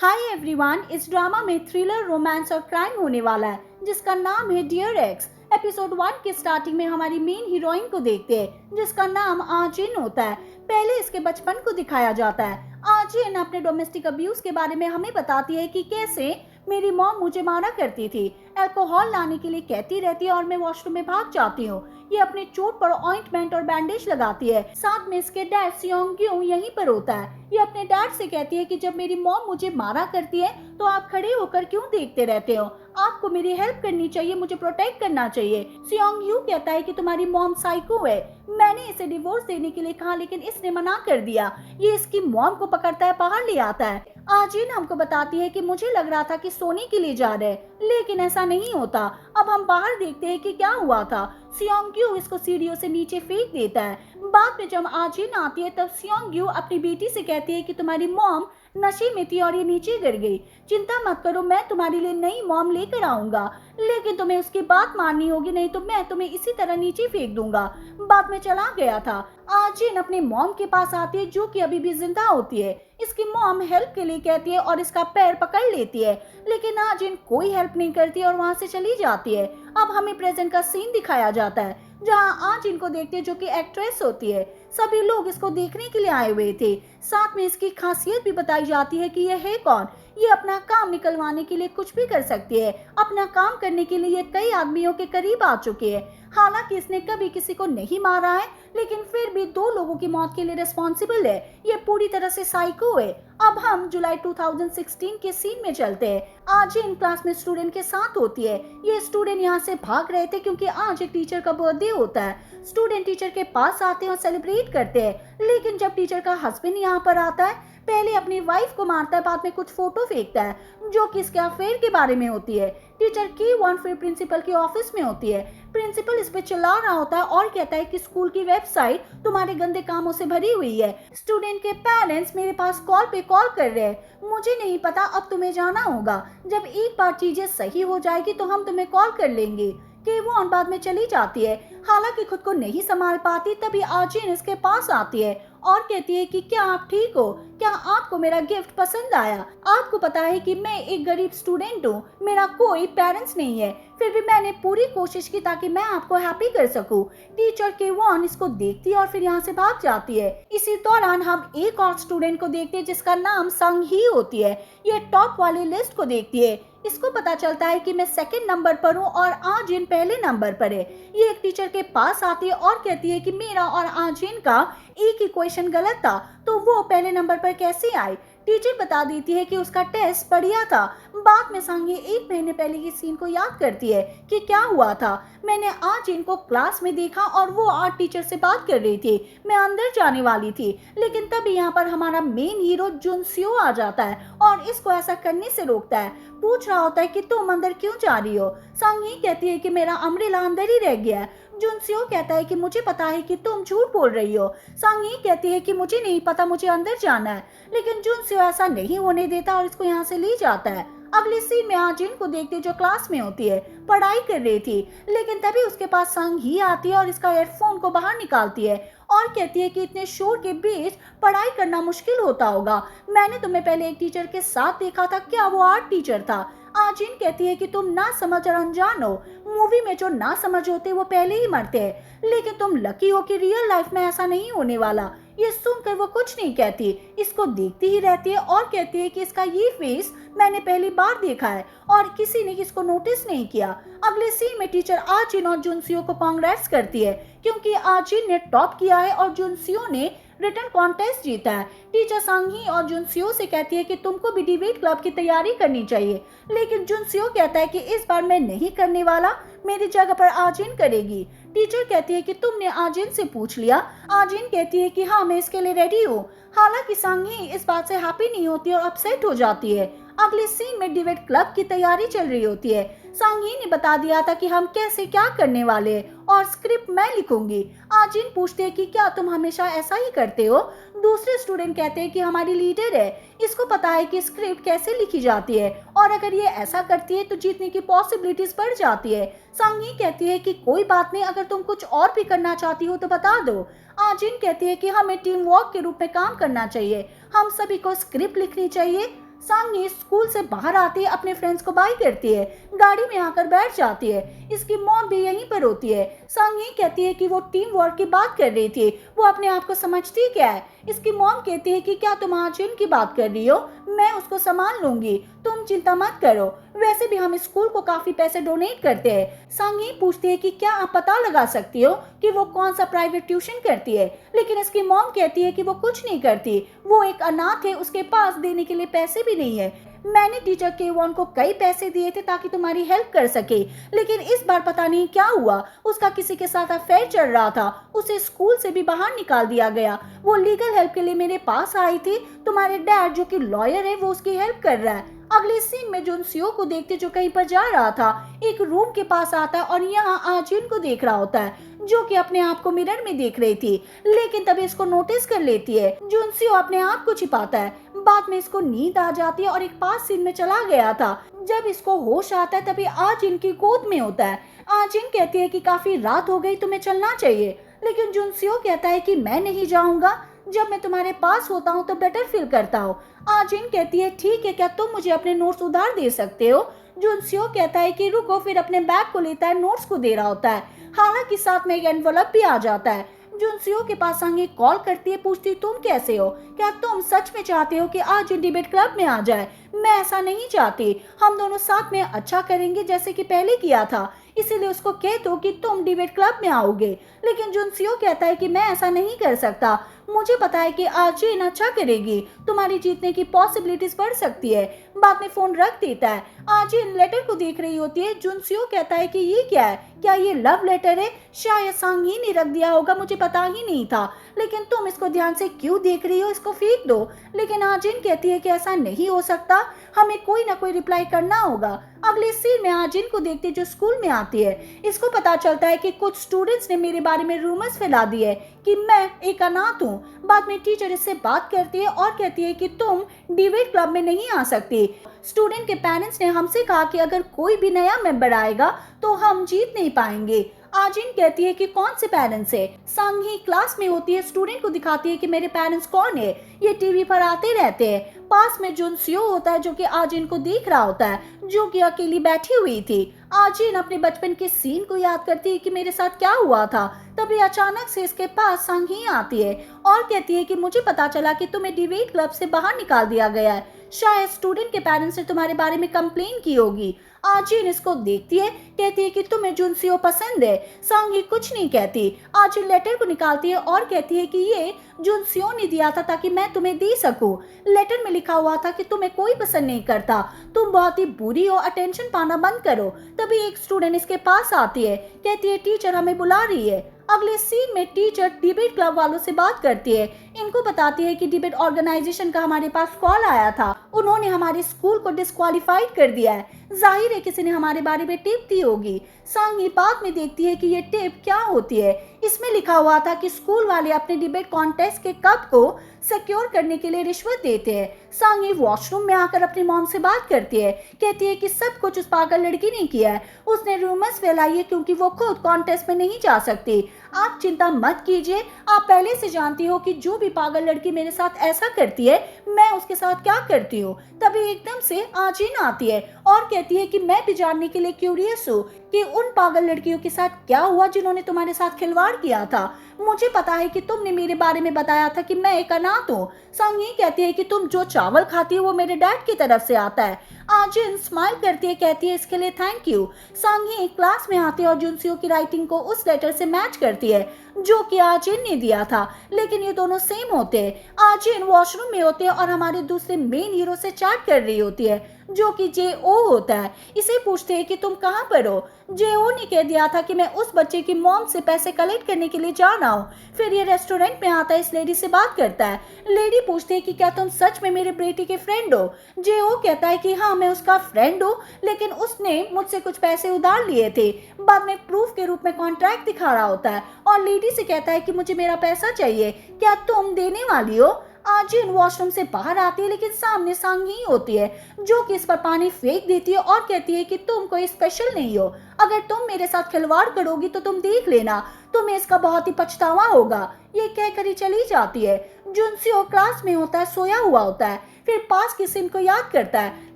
Hi everyone, इस drama में thriller, romance और क्राइम होने वाला है जिसका नाम है डियर एक्स। एपिसोड 1 के स्टार्टिंग में हमारी मेन हीरोइन को देखते हैं जिसका नाम आजिन होता है। पहले इसके बचपन को दिखाया जाता है। आजिन अपने डोमेस्टिक अब्यूज के बारे में हमें बताती है कि कैसे मेरी मॉम मुझे मारा करती थी, अल्कोहल लाने के लिए कहती रहती है और मैं वॉशरूम में भाग जाती हूँ। ये अपने चोट पर ऑइंटमेंट और बैंडेज लगाती है। साथ में इसके डैड सियोंग्यू यहीं पर होता है। ये अपने डैड से कहती है कि जब मेरी मॉम मुझे मारा करती है तो आप खड़े होकर क्यों देखते रहते हो, आपको मेरी हेल्प करनी चाहिए, मुझे प्रोटेक्ट करना चाहिए। सियोंग्यू कहता है कि तुम्हारी मॉम साइको है, मैंने इसे डिवोर्स देने के लिए कहा लेकिन इसने मना कर दिया। ये इसकी मॉम को पकड़ता है, बाहर ले आता है। आजिन हमको बताती है कि मुझे लग रहा था कि सोने के लिए जा रहे हैं लेकिन ऐसा नहीं होता। अब हम बाहर देखते हैं कि क्या हुआ था। सियोंग्यू इसको सीढ़ियों से नीचे फेंक देता है। बाद में जब आजिन आती है तब सियोंग्यू अपनी बेटी से कहती है कि तुम्हारी मॉम नशे में थी और ये नीचे गिर गई, चिंता मत करो, मैं तुम्हारे लिए नई मॉम लेकर आऊंगा, लेकिन तुम्हें उसकी बात माननी होगी, नहीं तो मैं तुम्हें इसी तरह नीचे फेंक दूंगा। बाद में चला गया था। आजिन अपने मॉम के पास आती है जो कि अभी भी जिंदा होती है। इसकी मॉम हेल्प के लिए कहती है और इसका पैर पकड़ लेती है लेकिन आजिन कोई हेल्प नहीं करती और वहां से चली जाती है। अब हमें प्रेजेंट का सीन दिखाया जाता है जहां आजिन को देखते हैं जो कि एक्ट्रेस होती है। सभी लोग इसको देखने के लिए आए हुए थे। साथ में इसकी खासियत भी बताई जाती है कि यह है कौन। ये अपना काम निकलवाने के लिए कुछ भी कर सकती है। अपना काम करने के लिए ये कई आदमियों के करीब आ चुकी है। हालांकि इसने कभी किसी को नहीं मारा है लेकिन फिर भी 2 लोगों की मौत के लिए रिस्पॉन्सिबल है। ये पूरी तरह से साइको है। अब हम जुलाई 2016 के सीन में चलते हैं। आज इन क्लास में स्टूडेंट के साथ होती है। ये स्टूडेंट यहाँ से भाग रहे थे क्योंकि आज एक टीचर का बर्थडे होता है। स्टूडेंट टीचर के पास आते हैं और सेलिब्रेट करते हैं लेकिन जब टीचर का हस्बैंड यहाँ पर आता है, पहले अपनी वाइफ को मारता है, बाद में कुछ फोटो फेंकता है जो कि इसके अफेयर के बारे में होती है। टीचर की वन फिर प्रिंसिपल के ऑफिस में होती है। प्रिंसिपल इस पे चिल्ला रहा होता है और कहता है कि स्कूल की वेबसाइट तुम्हारे गंदे कामों से भरी हुई है। स्टूडेंट के पेरेंट्स मेरे पास कॉल पे कॉल कर रहे हैं, मुझे नहीं पता, अब तुम्हें जाना होगा, जब एक बार चीजें सही हो जाएगी तो हम तुम्हें कॉल कर लेंगे। केवॉन बाद में चली जाती है। हालांकि खुद को नहीं संभाल पाती तभी आजिन इसके पास आती है और कहती है कि क्या आप ठीक हो, क्या आपको मेरा गिफ्ट पसंद आया। आपको पता है कि मैं एक गरीब स्टूडेंट हूँ, मेरा कोई पेरेंट्स नहीं है, फिर भी मैंने पूरी कोशिश की ताकि मैं आपको हैप्पी कर सकूं। टीचर केवॉन इसको देखती है और फिर यहाँ से भाग जाती है। इसी दौरान हम एक और स्टूडेंट को देखते हैं जिसका नाम संग ही होती है। ये टॉप वाली लिस्ट को देखती है। इसको पता चलता है कि मैं सेकंड नंबर पर हूँ और आजिन पहले नंबर पर है। ये एक टीचर के पास आती है और कहती है कि मेरा और आजिन का एक ही क्वेश्चन गलत था तो वो पहले नंबर पर कैसे आई। टीचर बता देती है कि उसका टेस्ट बढ़िया था। बाद में सांगी 1 महीने पहले की सीन को याद करती है कि क्या हुआ था। मैंने आज इनको क्लास में देखा और वो आर्ट टीचर से बात कर रही थी। मैं अंदर जाने वाली थी लेकिन तभी यहाँ पर हमारा मेन हीरो जुनसियो आ जाता है और इसको ऐसा करने से रोकता है। पूछ रहा होता है कि तुम अंदर क्यों जा रही हो। सांगी कहती है कि मेरा अम्ब्रेला अंदर ही रह गया है। जुनसियो कहता है कि मुझे पता है कि तुम झूठ बोल रही हो। सांगी कहती है कि मुझे नहीं पता, मुझे अंदर जाना है, लेकिन जुनसियो ऐसा नहीं होने देता और इसको यहाँ से ले जाता है। अगले सीन में आजिन को देखते जो क्लास में होती है, पढ़ाई कर रही थी लेकिन तभी उसके पास संग ही आती है और इसका हेडफोन को बाहर निकालती है और कहती है कि इतने शोर के बीच पढ़ाई करना मुश्किल होता होगा, मैंने तुम्हें पहले एक टीचर के साथ देखा था, क्या वो आर्ट टीचर था। आजिन कहती है कि तुम ना समझ और अनजान हो, मूवी में जो ना समझ होते वो पहले ही मरते हैं, लेकिन तुम लकी हो कि रियल लाइफ में ऐसा नहीं होने वाला। ये सुनकर वो कुछ नहीं कहती, इसको देखती ही रहती है और कहती है कि इसका ये फेस मैंने पहली बार देखा है और किसी ने इसको नोटिस नहीं किया। अगले सीन में टीचर आजिन और जुनसियो को कांग्रेट्स करती है क्योंकि आजिन ने टॉप किया है और जुनसियो ने रिटन कॉन्टेस्ट जीता है। टीचर सांगी और जुनसियो से कहती है कि तुमको भी डिबेट क्लब की तैयारी करनी चाहिए, लेकिन जुनसियो कहता है कि इस बार मैं नहीं करने वाला, मेरी जगह पर आजिन करेगी। टीचर कहती है कि तुमने आजिन से पूछ लिया। आजिन कहती है कि हाँ, मैं इसके लिए रेडी हूँ। हालांकि सांगी इस बात से हैप्पी नहीं होती और अपसेट हो जाती है। अगले सीन में डिबेट क्लब की तैयारी चल रही होती है। सांगी ने बता दिया था कि हम कैसे क्या करने वाले हैं और स्क्रिप्ट मैं लिखूंगी। आजिन पूछते हैं कि क्या तुम हमेशा ऐसा ही करते हो। दूसरे स्टूडेंट कहते हैं कि हमारी लीडर है, इसको पता है कि स्क्रिप्ट कैसे लिखी जाती है और अगर ये ऐसा करती है तो जीतने की पॉसिबिलिटीज बढ़ जाती है। सांगी कहती है कि कोई बात नहीं, अगर तुम कुछ और भी करना चाहती हो तो बता दो। आजिन कहती है कि हमें टीम वर्क के रूप में काम करना चाहिए, हम सभी को स्क्रिप्ट लिखनी चाहिए। सांगी स्कूल से बाहर आते ही अपने फ्रेंड्स को बाय करती है, गाड़ी में आकर बैठ जाती है। इसकी मॉम भी यहीं पर होती है। सांगी कहती है कि वो टीम वर्क की बात कर रही थी, वो अपने आप को समझती क्या है। इसकी मॉम कहती है कि क्या तुम आज की बात कर रही हो, मैं उसको संभाल लूंगी, तुम चिंता मत करो, वैसे भी हम स्कूल को काफी पैसे डोनेट करते हैं। सांगी पूछती है कि क्या आप पता लगा सकती हो कि वो कौन सा प्राइवेट ट्यूशन करती है, लेकिन इसकी मॉम कहती है कि वो कुछ नहीं करती, वो एक अनाथ है, उसके पास देने के लिए पैसे भी नहीं है। मैंने टीचर केवॉन को कई पैसे दिए थे ताकि तुम्हारी हेल्प कर सके, लेकिन इस बार पता नहीं क्या हुआ, उसका किसी के साथ अफेयर चल रहा था, उसे स्कूल से भी बाहर निकाल दिया गया। वो लीगल हेल्प के लिए मेरे पास आई थी, तुम्हारे डैड जो कि लॉयर है वो उसकी हेल्प कर रहा है। अगले सीन में जुनसियो को देखते जो कहीं पर जा रहा था, एक रूम के पास आता है और यहाँ आजिन को देख रहा होता है जो कि अपने आप को मिरर में देख रही थी, लेकिन तभी इसको नोटिस कर लेती है। जुनसियो अपने आप को छिपाता है, बाद में इसको नींद आ जाती है और एक पास सीन में चला गया था। जब इसको होश आता है तभी आजिन की गोद में होता है। आजिन कहती है कि काफी रात हो गई, तुम्हें चलना चाहिए, लेकिन जुनसियो कहता है कि मैं नहीं जाऊंगा, जब मैं तुम्हारे पास होता हूँ तो बेटर फील करता हूँ। आजिन कहती है ठीक है, क्या तुम मुझे अपने नोट्स उधार दे सकते हो। जुनसियो कहता है कि रुको, फिर अपने बैग को लेता है, नोट्स को दे रहा होता है, हालांकि साथ में एक एनवलप भी आ जाता है। जुनसियो के पास सांगी कॉल करती है, पूछती तुम कैसे हो, क्या तुम सच में चाहते हो कि आज डिबेट क्लब में आ जाए। मैं ऐसा नहीं चाहती, हम दोनों साथ में अच्छा करेंगे जैसे कि पहले किया था, इसीलिए उसको कह दो कि तुम डिबेट क्लब में आओगे। लेकिन जुनसियो कहता है कि मैं ऐसा नहीं कर सकता, मुझे पता है कि आजिन अच्छा करेगी, तुम्हारी जीतने की पॉसिबिलिटीज बढ़ सकती है। बाद में फोन रख देता है। आजिन लेटर को देख रही होती है। जुनसियो कहता है कि ये क्या है, क्या ये लव लेटर है, शायद सांगी ने रख दिया होगा, मुझे पता ही नहीं था, लेकिन तुम इसको ध्यान से क्यों देख रही हो, इसको फेंक दो। लेकिन आजिन कहती है कि ऐसा नहीं हो सकता, हमें कोई ना कोई रिप्लाई करना होगा। अगले सीन में आजिन को देखते जो स्कूल में आती है, इसको पता चलता है कि कुछ स्टूडेंट्स ने मेरे बारे में रूमर्स फैला दिए कि मैं एक अनाथ हूँ। बाद में टीचर इससे बात करती है और कहती है कि तुम डिबेट क्लब में नहीं आ सकती। स्टूडेंट के पेरेंट्स ने हमसे कहा कि अगर कोई भी नया मेंबर आएगा तो हम जीत नहीं पाएंगे। आजिन कहती है कि कौन से पेरेंट्स है। सांगी क्लास में होती है, स्टूडेंट को दिखाती है कि मेरे पेरेंट्स कौन है, ये टीवी पर आते रहते हैं। पास में जुनसियो होता है जो कि आजिन को देख रहा होता है, जो कि अकेली बैठी हुई थी। आजिन अपने बचपन के सीन को याद करती है कि मेरे साथ क्या हुआ था। तभी अचानक से इसके पास सांगी आती है और कहती है कि मुझे पता चला कि तुम्हें डिबेट क्लब से बाहर निकाल दिया गया है, शायद स्टूडेंट के पेरेंट्स ने तुम्हारे बारे में कंप्लेन की होगी। आजिन इसको देखती है, कहती है कि तुम्हें जुनसियो पसंद है। सांगी कुछ नहीं कहती। आजिन लेटर को निकालती है और कहती है कि ये जुनसियो ने दिया था ताकि मैं तुम्हें दे सकूं। लेटर में लिखा हुआ था कि तुम्हें कोई पसंद नहीं करता, तुम बहुत ही बुरी हो, अटेंशन पाना बंद करो। तभी एक स्टूडेंट इसके पास आती है, कहती है टीचर हमें बुला रही है। अगले सीन में टीचर डिबेट क्लब वालों से बात करती है, इनको बताती है कि डिबेट ऑर्गेनाइजेशन का हमारे पास कॉल आया था, उन्होंने हमारे स्कूल को डिस्क्वालीफाइड कर दिया है, जाहिर है किसी ने हमारे बारे में टिप दी होगी। सांगी बाद में देखती है कि ये टिप क्या होती है। इसमें लिखा हुआ था कि स्कूल वाले अपने डिबेट कॉन्टेस्ट के कप को सिक्योर करने के लिए रिश्वत देते हैं। सांगी वॉशरूम में आकर अपनी मॉम से बात करती है, कहती है कि सब कुछ उस पागल लड़की ने किया है, उसने रूमर्स फैलाई है क्योंकि वो खुद कॉन्टेस्ट में नहीं जा सकती। आप चिंता मत कीजिए, आप पहले से जानती हो कि जो भी पागल लड़की मेरे साथ ऐसा करती है मैं उसके साथ क्या करती हूँ। तभी एकदम से आजिन आती है और कहती है कि मैं भी जानने के लिए क्यूरियस हूँ कि उन पागल लड़कियों के साथ क्या हुआ जिन्होंने तुम्हारे साथ खिलवाड़ किया था। मुझे पता है कि तुमने मेरे बारे में बताया था कि मैं एक अनाथ हूँ। सांगी कहती है कि तुम जो चावल खाती हो वो मेरे डैड की तरफ से आता है। आजिन स्माइल करती है, कहती है इसके लिए थैंक यू। सांगी क्लास में आती है और जुनसियो की राइटिंग को उस लेटर से मैच करती है जो कि आजिन ने दिया था, लेकिन ये दोनों सेम होते हैं। आजिन वॉशरूम में होते हैं और हमारे दूसरे मेन हीरो से चैट कर रही होती है जो कि जे.ओ होता है। इसे पूछते हैं कि तुम कहाँ पर हो। जे.ओ ने कह दिया था कि मैं उस बच्चे की मॉम से पैसे कलेक्ट करने के लिए जा रहा हूँ। फिर ये रेस्टोरेंट में आता है, इस लेडी से बात करता है। लेडी पूछती है कि क्या तुम सच में मेरे बेटे के फ्रेंड हो। जे.ओ कहता है कि हाँ मैं उसका फ्रेंड हूँ, लेकिन उसने मुझसे कुछ पैसे उधार लिए थे। बाद में प्रूफ के रूप में कॉन्ट्रैक्ट दिखा रहा होता है और लेडी से कहता है कि मुझे मेरा पैसा चाहिए, क्या तुम देने वाली हो। आजिन वॉशरूम से बाहर आती है लेकिन सामने सांग ही होती है जो कि इस पर पानी फेंक देती है और कहती है कि तुम कोई स्पेशल नहीं हो, अगर तुम मेरे साथ खिलवाड़ करोगी तो तुम देख लेना, तुम्हें इसका बहुत ही पछतावा होगा। ये कहकर ही चली जाती है। जुनसियो क्लास में होता है, सोया हुआ होता है, फिर पास की सीन को याद करता है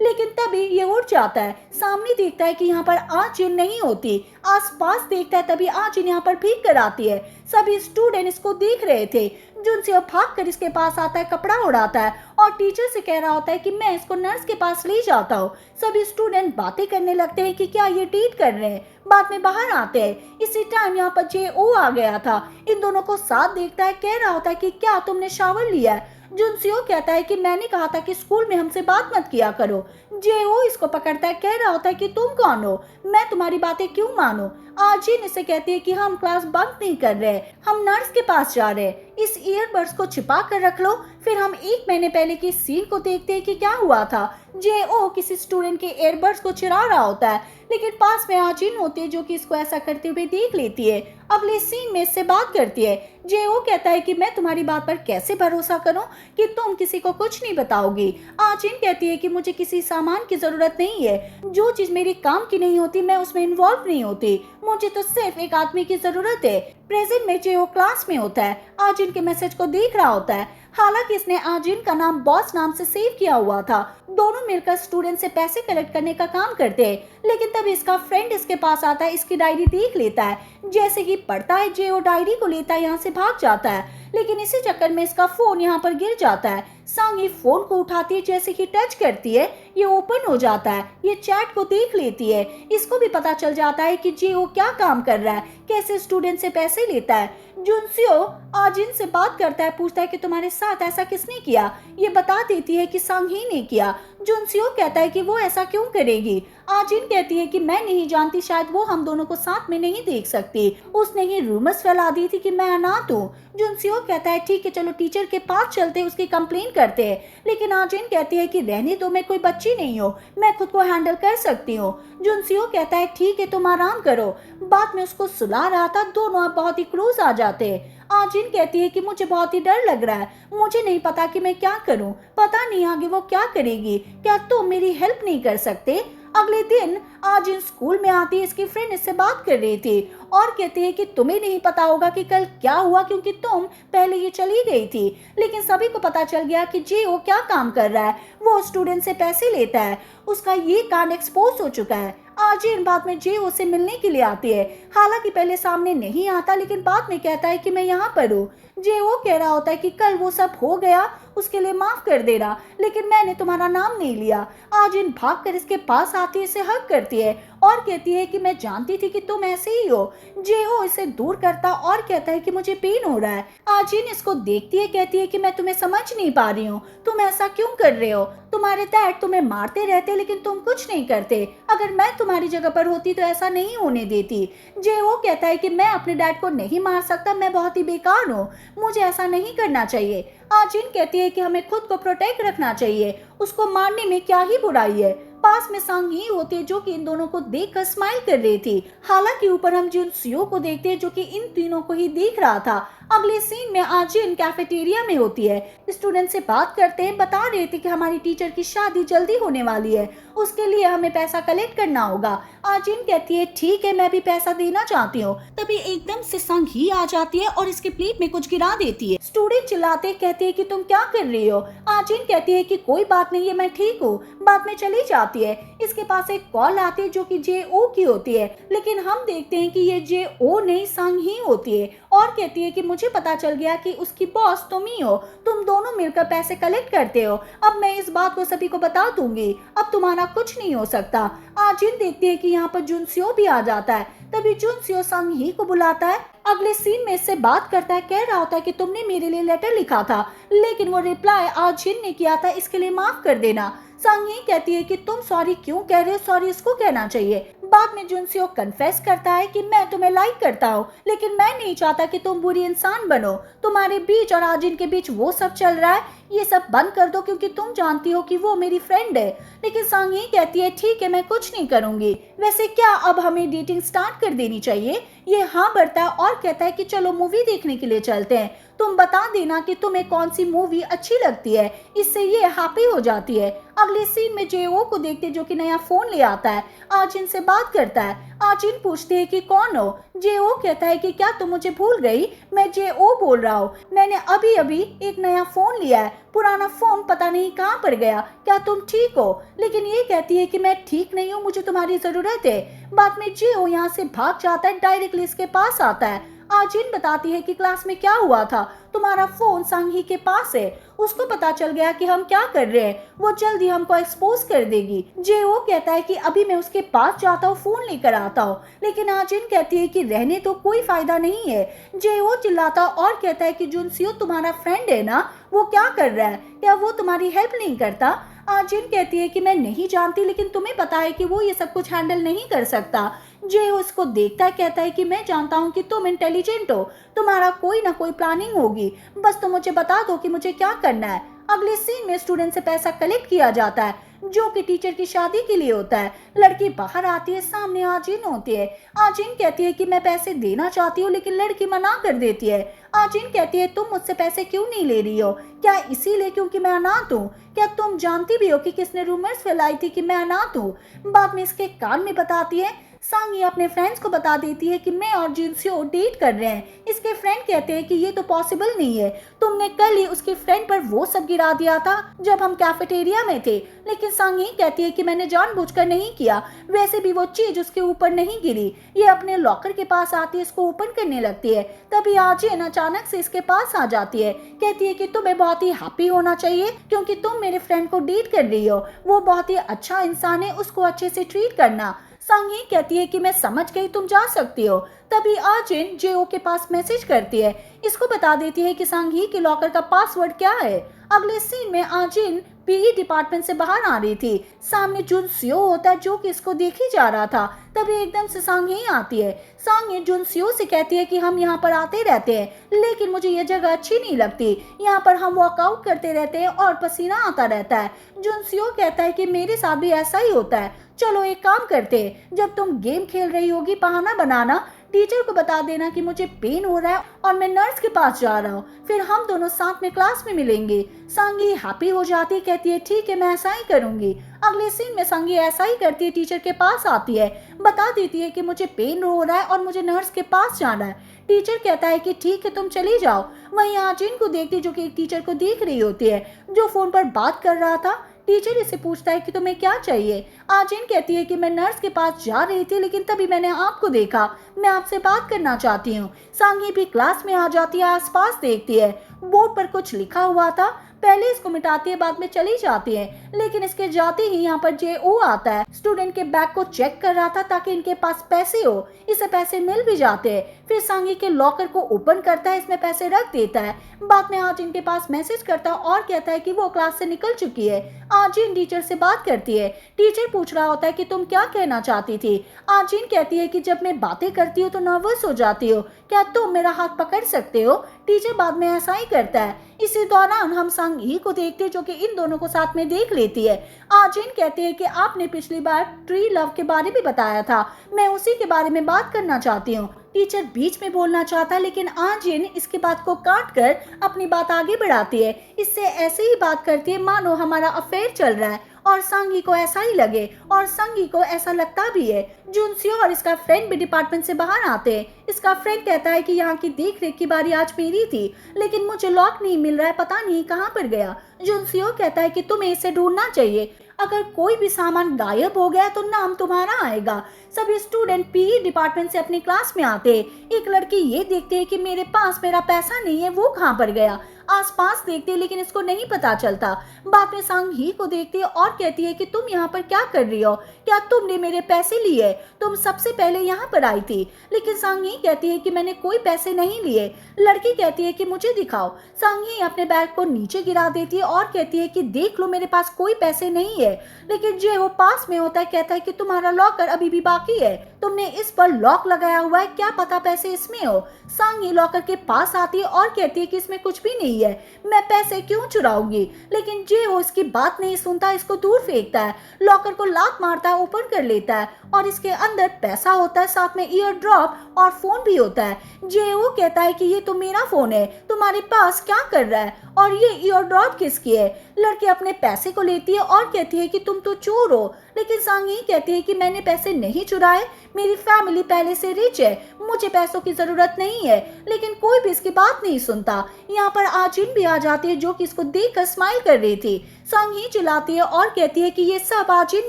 लेकिन तभी ये उठ जाता है। सामने देखता है कि यहाँ पर आजिन नहीं होती, आसपास देखता है तभी आजिन यहाँ पर भीग कर आती है। सभी स्टूडेंट इसको देख रहे थे। जुनसियो भाग कर इसके पास आता है, कपड़ा उड़ाता है और टीचर से कह रहा होता है कि मैं इसको नर्स के पास ले जाता हूँ। सभी स्टूडेंट बातें करने लगते हैं कि क्या ये ट्रीट कर रहे हैं। बाद में बाहर आते हैं। इसी टाइम यहाँ पर जे.ओ आ गया था। इन दोनों को साथ देखता है, कह रहा होता है कि क्या तुमने शावर लिया है। जुनसियो कहता है कि मैंने कहा था कि स्कूल में हमसे बात मत किया करो। जे.ओ इसको पकड़ता है, कह रहा होता है कि तुम कौन हो, मैं तुम्हारी बातें क्यों मानूं। आजिन इसे कहती है कि हम क्लास बंक नहीं कर रहे, हम नर्स के पास जा रहे हैं, इस ईयरबड्स को छिपा कर रख लो। फिर हम 1 महीने पहले की सीन को देखते हैं कि क्या हुआ था। जे.ओ किसी स्टूडेंट के ईयरबड्स को चुरा रहा होता है लेकिन पास में आजिन होती है जो कि इसको ऐसा करते हुए देख लेती है। अगले सीन में इससे बात करती है। जे.ओ कहता है कि मैं तुम्हारी बात पर कैसे भरोसा करूं कि तुम किसी को कुछ नहीं बताओगी। आजिन कहती है कि मुझे किसी सामान की जरूरत नहीं है, जो चीज मेरी काम की नहीं होती मैं उसमें इन्वॉल्व नहीं होती, मुझे तो सिर्फ एक आदमी की जरूरत है। प्रेजेंट में जे.ओ क्लास में होता है, आजिन के मैसेज को देख रहा होता है। हालांकि इसने आजिन का नाम बॉस नाम से सेव किया हुआ था। दोनों मिलकर स्टूडेंट से पैसे कलेक्ट करने का काम करते हैं लेकिन तब इसका फ्रेंड इसके पास आता है, इसकी डायरी देख लेता है। जैसे ही पढ़ता है जे.ओ डायरी को लेता है, यहाँ से भाग जाता है लेकिन इसी चक्कर में इसका फोन यहाँ पर गिर जाता है। सांगी फोन को उठाती है, जैसे ही टच करती है ये ओपन हो जाता है। ये चैट को देख लेती है। इसको भी पता चल जाता है कि जे.ओ क्या काम कर रहा है, कैसे स्टूडेंट से पैसे लेता है। जुनसियो आजिन से बात करता है, पूछता है कि तुम्हारे साथ ऐसा किसने किया। ये बता देती है कि सांगी ने किया। जुनसियो कहता है कि वो ऐसा क्यों करेगी। आजिन कहती है कि मैं नहीं जानती, शायद वो हम दोनों को साथ में नहीं देख सकती, उसने ही रूमर्स फैला दी थी कि मैं अनाथ हूँ। जुनसियो कहता है ठीक है चलो टीचर के पास चलते, उसकी कंप्लेन करते हैं लेकिन आजिन कहती है कि रहने दो, मैं कोई बच्ची नहीं हूँ, मैं खुद को हैंडल कर सकती हूँ। जुनसियो कहता है ठीक है तुम आराम करो। बाद में उसको सुला रहा था, दोनों अब बहुत ही क्लोज आ जाते हैं। आजिन कहती है कि मुझे बहुत ही डर लग रहा है, मुझे नहीं पता कि मैं क्या करूं, पता नहीं आगे वो क्या करेगी, क्या तुम मेरी हेल्प नहीं कर सकते। अगले दिन आजिन स्कूल में आती है, इसकी फ्रेंड इससे बात कर रही थी और कहती है कि तुम्हें नहीं पता होगा कि कल क्या हुआ क्योंकि तुम पहले ही चली गई थी। लेकिन सभी को पता चल गया कि जे.ओ क्या काम कर रहा है, वो स्टूडेंट से पैसे लेता है, उसका ये कांड एक्सपोज हो चुका है। आजिन बाद में जे.ओ से मिलने के लिए आती है। हालांकि पहले सामने नहीं आता लेकिन बाद में कहता है कि मैं यहाँ पर हूँ। जे.ओ कह रहा होता है कि कल वो सब हो गया उसके लिए माफ कर देना, लेकिन मैंने तुम्हारा नाम नहीं लिया। आजिन भागकर इसके पास आती है, इसे हग करती है और कहती है कि मैं जानती थी कि तुम ऐसे ही हो। जे.ओ इसे दूर करता और कहता है कि मुझे पेन हो रहा है। आजिन इसको देखती है, कहती है कि मैं तुम्हें समझ नहीं पा रही हूँ, तुम ऐसा क्यों कर रहे हो, तुम्हारे डैड तुम्हें मारते रहते लेकिन तुम कुछ नहीं करते, अगर मैं तुम्हारी जगह पर होती तो ऐसा नहीं होने देती। जे.ओ कहता है कि मैं अपने डैड को नहीं मार सकता, मैं बहुत ही बेकार हूँ, मुझे ऐसा नहीं करना चाहिए। आजिन कहती है कि हमें खुद को प्रोटेक्ट रखना चाहिए, उसको मारने में क्या ही बुराई है। पास में सांगी होती है जो कि इन दोनों को देखकर स्माइल कर रही थी। हालांकि ऊपर हम जुनसियो को देखते हैं जो कि इन तीनों को ही देख रहा था। अगले सीन में आजिन कैफेटेरिया में होती है, स्टूडेंट से बात करते हैं, बता रहे थे कि हमारी टीचर की शादी जल्दी होने वाली है, उसके लिए हमें पैसा कलेक्ट करना होगा। आजिन कहती है ठीक है मैं भी पैसा देना चाहती हूँ। तभी एकदम से सांगी आ जाती है और इसके प्लेट में कुछ गिरा देती है। स्टूडेंट चिल्लाते कहते हैं कि तुम क्या कर रही हो। आजिन कहती है कि कोई बात नहीं है, मैं ठीक हूँ। बाद में चली जाती है। इसके पास एक कॉल आती है जो कि जे.ओ की होती है, लेकिन हम देखते हैं कि ये जे.ओ नहीं सांगी होती है और कहती है कि मुझे पता चल गया कि उसकी बॉस तुम ही हो, तुम दोनों मिलकर पैसे कलेक्ट करते हो, अब मैं इस बात को सभी को बता दूंगी, अब तुम्हारा कुछ नहीं हो सकता। आजिन देखती है कि यहाँ पर जुनसियो भी आ जाता है। तभी जुनसियो सांगी को बुलाता है। अगले सीन में इससे बात करता है, कह रहा होता है कि तुमने मेरे लिए लेटर लिखा था लेकिन वो रिप्लाई आजिन ने किया था, इसके लिए माफ कर देना। सांगी कहती है कि तुम सॉरी क्यों कह रहे हो, सॉरी इसको कहना चाहिए। बाद में जुनसियो कन्फेस करता है कि मैं तुम्हें लाइक करता हूँ लेकिन मैं नहीं चाहता कि तुम बुरी इंसान बनो, तुम्हारे बीच और आजिन के बीच वो सब चल रहा है ये सब बंद कर दो क्योंकि तुम जानती हो कि वो मेरी फ्रेंड है। लेकिन सांगी कहती है ठीक है मैं कुछ नहीं करूंगी। वैसे क्या अब हमें डेटिंग स्टार्ट कर देनी चाहिए? ये हाँ भरता है और कहता है कि चलो मूवी देखने के लिए चलते हैं। तुम बता देना कि तुम्हें कौन सी मूवी अच्छी लगती है, इससे ये हैप्पी हो जाती है। अगले सीन में जेओ को देखते जो कि नया फोन ले आता है। आजिन से बात करता है। आजिन पूछती है कि कौन हो? जेओ कहता है कि क्या तुम मुझे भूल गई? मैं जेओ बोल रहा हूँ। मैंने अभी अभी एक नया फोन लिया है। पुराना फोन पता नहीं कहाँ पर गया। क्या तुम ठीक हो? लेकिन ये कहती है कि मैं ठीक नहीं हूँ, मुझे तुम्हारी जरूरत है। बाद में जेओ यहाँ से भाग जाता है, डायरेक्टली इसके पास आता है। आजिन बताती है कि क्लास में क्या हुआ था, तुम्हारा फोन सांगी के पास है। उसको पता चल गया कि हम क्या कर रहे हैं, वो जल्दी हमको एक्सपोज कर देगी। जेओ कहता है कि अभी मैं उसके पास जाता हूँ, फोन लेकर आता हूँ। लेकिन आजिन कहती है कि रहने तो कोई फायदा नहीं है। जेओ चिल्लाता और कहता है कि जुनसियो तुम्हारा फ्रेंड है ना, वो क्या कर रहा है? क्या वो तुम्हारी हेल्प नहीं करता? आजिन कहती है कि मैं नहीं जानती, लेकिन तुम्हें पता है कि वो ये सब कुछ हैंडल नहीं कर सकता। जेओ इसको देखता है, कहता है कि मैं जानता हूँ कि तुम इंटेलिजेंट हो, तुम्हारा कोई ना कोई प्लानिंग होगी, बस तुम मुझे बता दो कि मुझे क्या करना है। अगले सीन में स्टूडेंट से पैसा कलेक्ट किया जाता है जो कि टीचर की शादी के लिए होता है। लड़की बाहर आती है, सामने आजिन होती है। आजिन कहती है कि मैं पैसे देना चाहती हूँ, लेकिन लड़की मना कर देती है। आजिन कहती है तुम मुझसे पैसे क्यों नहीं ले रही हो? क्या इसीलिए क्योंकि मैं अनाथ हूँ? क्या तुम जानती भी हो कि किसने रूमर्स फैलाई थी कि मैं अनाथ हूँ? बाद में इसके कान में बताती है। सांगी अपने फ्रेंड्स को बता देती है कि मैं और जिनसियो डेट कर रहे हैं। इसके फ्रेंड कहते हैं कि ये तो पॉसिबल नहीं है, तुमने कल ही उसकी फ्रेंड पर वो सब गिरा दिया था जब हम कैफेटेरिया में थे। लेकिन सांगी कहती है कि मैंने जानबूझकर नहीं किया, वैसे भी वो चीज उसके ऊपर नहीं गिरी। ये अपने लॉकर के पास आती है, इसको ओपन करने लगती है। तभी आजिन अचानक से इसके पास आ जाती है, कहती है कि तुम्हें बहुत ही हैप्पी होना चाहिए क्योंकि तुम मेरे फ्रेंड को डेट कर रही हो, वो बहुत ही अच्छा इंसान है, उसको अच्छे से ट्रीट करना। सांगी कहती है कि मैं समझ गई, तुम जा सकती हो। तभी आजिन जेओ के पास मैसेज करती है, इसको बता देती है कि सांगी के लॉकर का पासवर्ड क्या है। अगले सीन में आजिन पीई डिपार्टमेंट से बाहर आ रही थी। सामने जुनसियो होता है जो कि इसको देखे जा रहा था। तभी एकदम से सांगी आती है। सांगी जुनसियो से कहती है कि हम यहाँ पर आते रहते हैं, लेकिन मुझे ये जगह अच्छी नहीं लगती, यहाँ पर हम वॉकआउट करते रहते हैं और पसीना आता रहता है। जुनसियो कहता है कि मेरे साथ भी ऐसा ही होता है, चलो एक काम करते हैं, जब तुम गेम खेल रही होगी बहाना बनाना, टीचर को बता देना कि मुझे पेन हो रहा है और मैं नर्स के पास जा रहा हूँ, फिर हम दोनों साथ में क्लास में मिलेंगे। सांगी हैप्पी हो जाती, कहती है ठीक है मैं ऐसा ही करूंगी। अगले सीन में सांगी ऐसा ही करती है, टीचर के पास आती है, बता देती है कि मुझे पेन हो रहा है और मुझे नर्स के पास जाना है। टीचर कहता है कि ठीक है तुम चली जाओ। वहीं आजिन को देखती जो कि एक टीचर को देख रही होती है जो फोन पर बात कर रहा था। टीचर इसे पूछता है कि तुम्हें क्या चाहिए। आजिन कहती है कि मैं नर्स के पास जा रही थी, लेकिन तभी मैंने आपको देखा, मैं आपसे बात करना चाहती हूँ। सांगी भी क्लास में आ जाती है, आसपास देखती है, बोर्ड पर कुछ लिखा हुआ था, पहले इसको मिटाती है, बाद में चली जाती है। लेकिन इसके जाते ही यहाँ पर जेओ आता है, स्टूडेंट के बैग को चेक कर रहा था ताकि इनके पास पैसे हो, इसे पैसे मिल भी जाते हैं। फिर सांगी के लॉकर को ओपन करता है, इसमें पैसे रख देता है। बाद में आज इनके पास मैसेज करता है और कहता है कि वो क्लास से निकल चुकी है। आजिन टीचर से बात करती है। टीचर पूछ रहा होता है कि तुम क्या कहना चाहती थी। आजिन कहती है कि जब मैं बातें करती हूँ तो नर्वस हो जाती हो, क्या तुम मेरा हाथ पकड़ सकते हो? टीचर बाद में ऐसा ही करता है। इसी दौरान हम सांगी को देखते हैं जो कि इन दोनों को साथ में देख लेती है। आजिन कहते हैं कि आपने पिछली बार ट्री लव के बारे में बताया था, मैं उसी के बारे में बात करना चाहती हूँ। टीचर बीच में बोलना चाहता है, लेकिन आजिन इसकी बात को काट कर अपनी बात आगे बढ़ाती है। इससे ऐसे ही बात करती है मानो हमारा अफेयर चल रहा है और सांगी को ऐसा ही लगे, और सांगी को ऐसा लगता भी है। जुनसियो और इसका फ्रेंड भी डिपार्टमेंट से बाहर आते हैं। इसका फ्रेंड कहता है कि यहाँ की देख रेख की बारी आज मेरी थी, लेकिन मुझे लॉक नहीं मिल रहा है, पता नहीं कहाँ पर गया। जुनसियो कहता है कि तुम्हें इसे ढूंढना चाहिए, अगर कोई भी सामान गायब हो गया तो नाम तुम्हारा आएगा। सभी स्टूडेंट पीई डिपार्टमेंट से अपनी क्लास में आते हैं। एक लड़की ये देखती है कि मेरे पास मेरा पैसा नहीं है, वो कहाँ पर गया। आसपास देखती है लेकिन इसको नहीं पता चलता। बाद में सांगी को देखती है और कहती है कि तुम यहाँ पर क्या कर रही हो, क्या तुमने मेरे पैसे लिए? तुम सबसे पहले यहाँ पर आई थी। लेकिन सांगी कहती है कि मैंने कोई पैसे नहीं लिए। लड़की कहती है कि मुझे दिखाओ। सांगी अपने बैग को नीचे गिरा देती है और कहती है कि देख लो मेरे पास कोई पैसे नहीं है। लेकिन जे वो पास में होता है कहता है कि तुम्हारा लॉकर अभी भी बाकी है, तुमने इस पर लॉक लगाया हुआ है, क्या पता पैसे इसमें हो। सांगी लॉकर के पास आती है और कहती है कि इसमें कुछ भी नहीं नहीं है, मैं पैसे क्यों चुराऊंगी। लेकिन जेओ इसकी बात नहीं सुनता, इसको दूर फेंकता है, लॉकर को लात मारता है, ओपन कर लेता है और इसके अंदर पैसा होता है, साथ में ईयर ड्रॉप और फोन भी होता है। जेओ कहता है कि ये तो मेरा फोन है, तुम्हारे पास क्या कर रहा है और ये ईयर ड्रॉप किसकी है। लड़की अपने पैसे को लेती है और कहती है कि तुम तो चोर हो, लेकिन सांगी कहती है कि मैंने पैसे नहीं चुराए, मेरी फैमिली पहले से रिच है, मुझे पैसों की जरूरत नहीं है। लेकिन कोई भी इसकी बात नहीं सुनता। यहाँ पर आजिन भी आ जाती है जो कि इसको देखकर स्माइल कर रही थी। सांगी चिल्लाती है और कहती है कि ये सब आजिन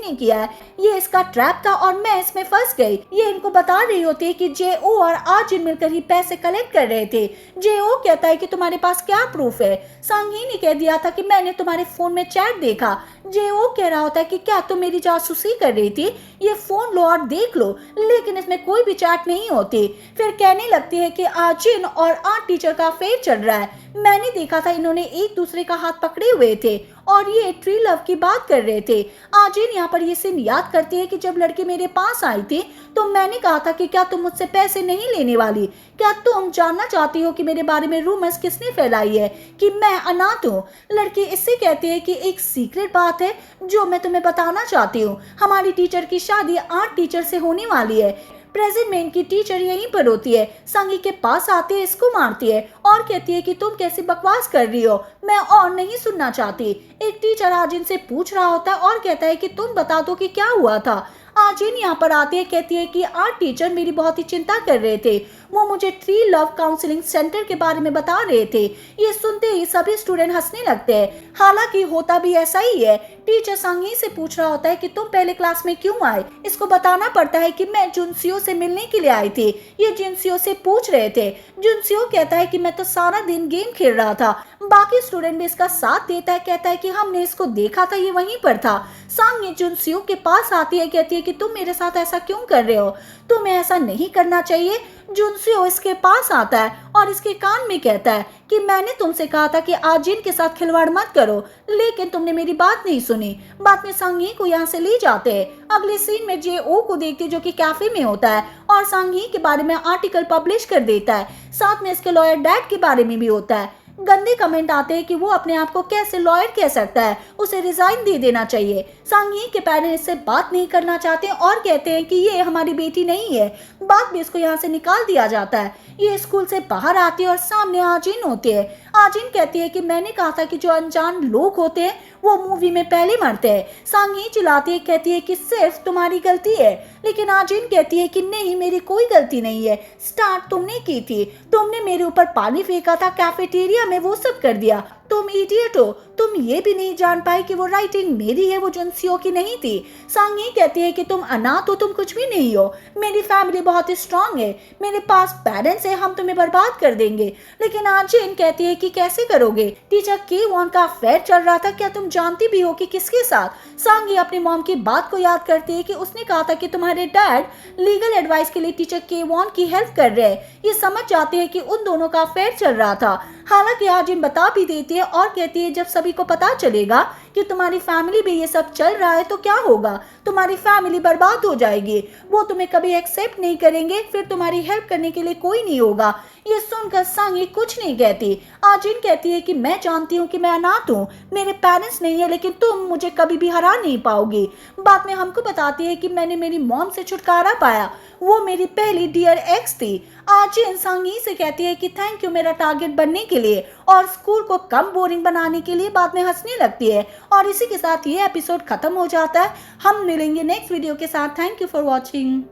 ने किया है, ये इसका ट्रैप था और मैं इसमें फंस गई। ये इनको बता रही होती है कि जेओ और आजिन मिलकर ही पैसे कलेक्ट कर रहे थे। जेओ कहता है कि तुम्हारे पास क्या प्रूफ है। सांगी ने कह दिया था कि मैंने तुम्हारे फोन में चैट देखा। जेओ कह रहा होता है कि क्या तुम मेरी जासूसी कर रही थी, ये फोन लो और देख लो, लेकिन इसमें कोई भी चैट नहीं होती। फिर कहने लगती है कि आजिन और आर्ट टीचर का अफेयर चल रहा है, मैंने देखा था इन्होंने एक दूसरे का हाथ पकड़े हुए थे और ये ट्री लव की बात कर रहे थे। आजिन यहाँ पर ये सीन याद करती है कि जब लड़की मेरे पास आई थी तो मैंने कहा था कि क्या तुम मुझसे पैसे नहीं लेने वाली, क्या तुम जानना चाहती हो कि मेरे बारे में रूमर्स किसने फैलाई है कि मैं अनाथ हूँ। लड़की इससे कहती है कि एक सीक्रेट बात है जो मैं तुम्हें बताना चाहती हूँ, हमारी टीचर की शादी आर्ट टीचर से होने वाली है। प्रेजेंट में इनकी टीचर यहीं पर होती है। सांगी के पास आती है, इसको मारती है और कहती है कि तुम कैसी बकवास कर रही हो, मैं और नहीं सुनना चाहती। एक टीचर आजिन से पूछ रहा होता है और कहता है कि तुम बता दो कि क्या हुआ था। आजिन यहाँ पर आती है, कहती है कि आर्ट टीचर मेरी बहुत ही चिंता कर रहे थे, वो मुझे ट्री लव काउंसलिंग सेंटर के बारे में बता रहे थे। ये सुनते ही सभी स्टूडेंट हंसने लगते हैं, हालांकि होता भी ऐसा ही है। टीचर सांगी से पूछ रहा होता है कि तुम पहले क्लास में क्यों आए। इसको बताना पड़ता है कि मैं जुनसियो से मिलने के लिए आई थी। ये जुनसियो से पूछ रहे थे। जुनसियो कहता है कि मैं तो सारा दिन गेम खेल रहा था। बाकी स्टूडेंट भी इसका साथ देता है, कहता है कि हमने इसको देखा था, ये वहीं पर था। सांगी जुनसियो के पास आती है, कहती है कि तुम मेरे साथ ऐसा क्यों कर रहे हो, तुम्हें ऐसा नहीं करना चाहिए। जुनसियो इसके पास आता है और इसके कान में कहता है कि मैंने तुमसे कहा था कि आजिन के साथ खिलवाड़ मत करो, लेकिन तुमने मेरी बात नहीं सुनी। बाद में सांगी को यहाँ से ले जाते हैं। अगले सीन में जेओ को देखते जो कि कैफे में होता है और सांगी के बारे में आर्टिकल पब्लिश कर देता है, साथ में इसके लॉयर डैड के बारे में भी होता है। गंदे कमेंट आते हैं कि वो अपने आप को कैसे लॉयर कह सकता है, उसे रिजाइन दे देना चाहिए। सांगी के पेरेंट्स इससे बात नहीं करना चाहते और कहते हैं कि ये हमारी बेटी नहीं है। बाद में इसको यहाँ से निकाल दिया जाता है। ये स्कूल से बाहर आती है और सामने आजिन होती है। आजिन कहती है कि मैंने कहा था कि जो अनजान लोग होते हैं वो मूवी में पहले मरते हैं। सांगी चिल्लाती है, कहती है कि सिर्फ तुम्हारी गलती है, लेकिन आजिन कहती है कि नहीं, मेरी कोई गलती नहीं है, स्टार्ट तुमने की थी, तुमने मेरे ऊपर पानी फेंका था कैफेटेरिया में, वो सब कर दिया, तुम इडियट हो, तुम ये भी नहीं जान पाए कि वो राइटिंग मेरी है, वो जुनसियो की नहीं थी। सांगी कहती है कि तुम अनाथ हो, तुम कुछ भी नहीं हो, मेरी फैमिली बहुत स्ट्रांग है, मेरे पास पेरेंट्स है, हम तुम्हें बर्बाद कर देंगे। लेकिन आजिन कहती है कि कैसे करोगे, टीचर के वॉन का अफेयर चल रहा था, क्या तुम जानती भी हो कि किसके साथ। सांगी अपनी मॉम की बात को याद करती है कि उसने कहा था कि तुम्हारे डैड लीगल एडवाइस के लिए टीचर के वॉन की हेल्प कर रहे हैं। ये समझ जाते हैं कि उन दोनों का अफेयर चल रहा था। हालांकि आजिन बता भी देती है और कहती है जब सभी को पता चलेगा कि तुम्हारी फैमिली में ये सब चल रहा है तो क्या होगा, तुम्हारी फैमिली बर्बाद हो जाएगी, वो तुम्हें कभी एक्सेप्ट नहीं करेंगे, फिर तुम्हारी हेल्प करने के लिए कोई नहीं होगा। ये सुनकर सांगी कुछ नहीं कहती। आजिन कहती है कि मैं जानती हूँ कि मैं अनाथ हूँ, मेरे पेरेंट्स नहीं है, लेकिन तुम मुझे कभी भी हरा नहीं पाओगी। बाद में हमको बताती है कि मैंने मेरी मॉम से छुटकारा पाया, वो मेरी पहली डियर एक्स थी। आजिन सांगी से कहती है कि थैंक यू मेरा टारगेट बनने के लिए और स्कूल को कम बोरिंग बनाने के लिए। बाद में हंसने लगती है और इसी के साथ ये एपिसोड खत्म हो जाता है। हम मिलेंगे नेक्स्ट वीडियो के साथ। Thank you for watching.